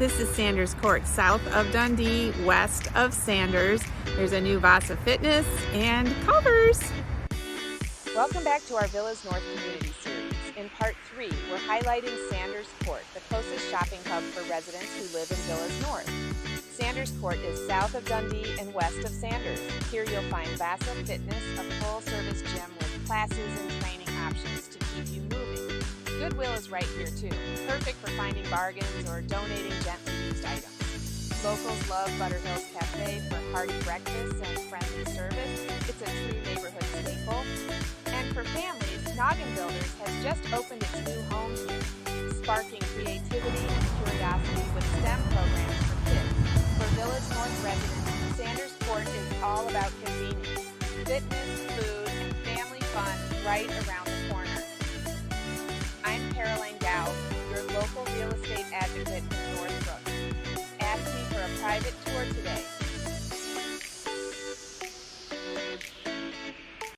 This is Sanders Court, south of Dundee, west of Sanders. There's a new VASA Fitness and Culver's. Welcome back to our Villas North Community Series. In Part 3, we're highlighting Sanders Court, the closest shopping hub for residents who live in Villas North. Sanders Court is south of Dundee and west of Sanders. Here you'll find VASA Fitness, a full-service gym with classes and training options to keep you moving. Goodwill is right here too, perfect for finding bargains or donating gently used items. Locals love Butterhill's Café for hearty breakfasts and friendly service. It's a true neighborhood staple. And for families, Noggin Builders has just opened its new home here, sparking creativity and curiosity with STEM programs for kids. For Villas North residents, Sanders Court is all about convenience, fitness, food, and family fun right around the corner. I'm your local real estate advocate in Northbrook. Ask me for a private tour today.